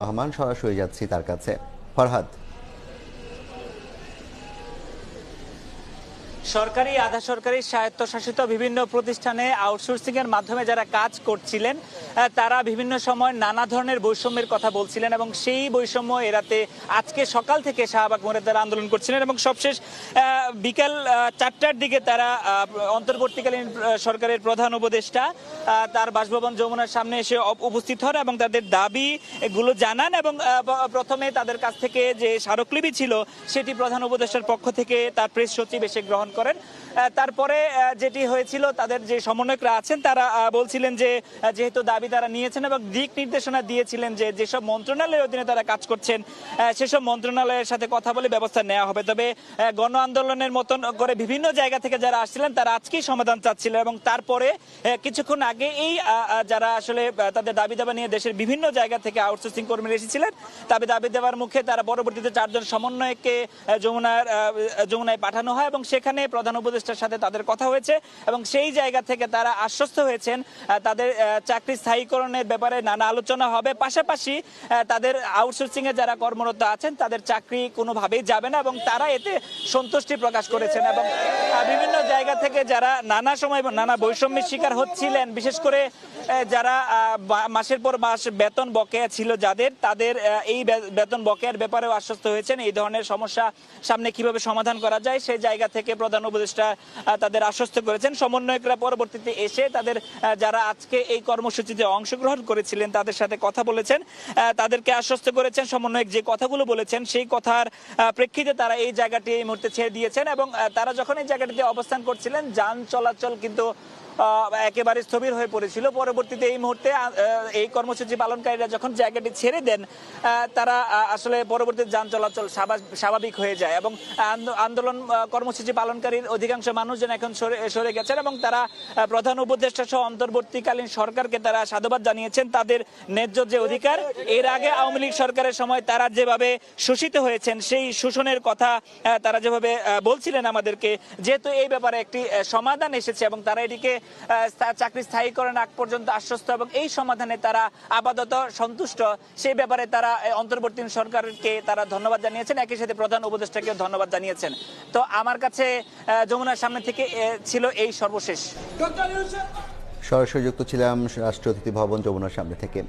রহমান, সরাসরি যাচ্ছি তার কাছে। ফরহাদ। সরকারি, আধা সরকারি, স্বায়ত্তশাসিত বিভিন্ন প্রতিষ্ঠানে আউটসোর্সিং এর মাধ্যমে যারা কাজ করছিলেন তারা বিভিন্ন সময় নানা ধরনের বৈষম্যের কথা বলছিলেন এবং সেই বৈষম্য এড়াতে আজকে সকাল থেকে শাহবাগ মোড়ে তারা আন্দোলন করছিলেন এবং সবশেষ বিকাল 4টার দিকে তারা অন্তর্বর্তীকালীন সরকারের প্রধান উপদেষ্টা তার বাসভবন যমুনার সামনে এসে উপস্থিত হন এবং তাদের দাবি এগুলো জানান এবং প্রথমে তাদের কাছ থেকে যে স্মারকলিপি ছিল সেটি প্রধান উপদেষ্টার পক্ষ থেকে তার প্রেস সচিব এসে গ্রহণ করেন। তারপরে যেটি হয়েছিল, তাদের যে সমন্বয়করা আছেন তারা বলছিলেন যে যেহেতু দাবি তারা নিয়েছেন এবং দিক নির্দেশনা দিয়েছিলেন যে যেসব মন্ত্রণালয়ের অধীনে তারা কাজ করছেন সেসব মন্ত্রণালয়ের সাথে কথা বলে ব্যবস্থা নেওয়া হবে। তবে গণ আন্দোলনের মতন করে বিভিন্ন জায়গা থেকে যারা আসছিলেন তারা আজকেই সমাধান চাচ্ছিলেন এবং তারপরে কিছুক্ষণ আগে এই যারা আসলে তাদের দাবি দাবা নিয়ে দেশের বিভিন্ন জায়গা থেকে আউটসোর্সিং কর্মীরা এসেছিলেন তবে দাবি দেওয়ার মুখে তারা পরবর্তীতে 4 জন সমন্বয়কে যমুনায় পাঠানো হয় এবং সেখানে প্রধান উপদেষ্টার সাথে তাদের কথা হয়েছে এবং সেই জায়গা থেকে তারা আশ্বস্ত হয়েছেন তাদের চাকরি স্থায়ীকরণের ব্যাপারে নানা আলোচনা হবে, পাশাপাশি তাদের আউটসোর্সিং এ যারা কর্মরত আছেন তাদের চাকরি কোনোভাবেই যাবে না এবং তারা এতে সন্তুষ্টি প্রকাশ করেছেন। এবং বিভিন্ন জায়গা থেকে যারা নানা সময় নানা বৈষম্যের শিকার হচ্ছিলেন, বিশেষ করে যারা মাসের পর মাস বেতন বকেয়া ছিল তাদের এই বেতন বকেয়ার ব্যাপারেও আশ্বস্ত হয়েছেন। এই ধরনের সমস্যা সামনে কিভাবে সমাধান করা যায় সেই জায়গা থেকে প্রধান উপদেষ্টা তাদের আশ্বস্ত করেছেন। সমন্বয়করা পরবর্তীতে এসে তাদের যারা আজকে এই কর্মসূচিতে অংশগ্রহণ করেছিলেন তাদের সাথে কথা বলেছেন, তাদেরকে আশ্বস্ত করেছেন। সমন্বয়ক যে কথাগুলো বলেছেন সেই কথার প্রেক্ষিতে তারা এই জায়গাটি এই মুহূর্তে ছেড়ে দিয়েছেন এবং তারা যখন এই জায়গাটিতে অবস্থান করছিলেন যান চলাচল কিন্তু একেবারে স্থবির হয়ে পড়েছিল। পরবর্তীতে এই মুহূর্তে এই কর্মসূচি পালনকারীরা যখন জায়গাটি ছেড়ে দেন তারা আসলে পরবর্তীতে যান চলাচল স্বাভাবিক হয়ে যায় এবং আন্দোলন কর্মসূচি পালনকারীর অধিকাংশ মানুষজন এখন সরে গেছেন এবং তারা প্রধান উপদেষ্টা সহ অন্তর্বর্তীকালীন সরকারকে তারা সাধুবাদ জানিয়েছেন। তাদের ন্যায্য যে অধিকার, এর আগে আওয়ামী লীগ সরকারের সময় তারা যেভাবে শোষিত হয়েছেন সেই শোষণের কথা তারা যেভাবে বলছিলেন আমাদেরকে, যেহেতু এই ব্যাপারে একটি সমাধান এসেছে এবং তারা এটিকে চাকরি স্থায়ীকরণ আগ পর্যন্ত আশ্বস্ত এবং এই সমাধানে তারা আপাতত সন্তুষ্ট, সেই ব্যাপারে তারা অন্তর্বর্তী সরকারকে তারা ধন্যবাদ জানিয়েছেন, একই সাথে প্রধান উপদেষ্টাকে ধন্যবাদ জানিয়েছেন। তো আমার কাছে যমুনার সামনে থেকে ছিল এই সর্বশেষ। সরাসরি যুক্ত ছিলাম রাষ্ট্রীয় অতিথি ভবন যমুনার সামনে থেকে।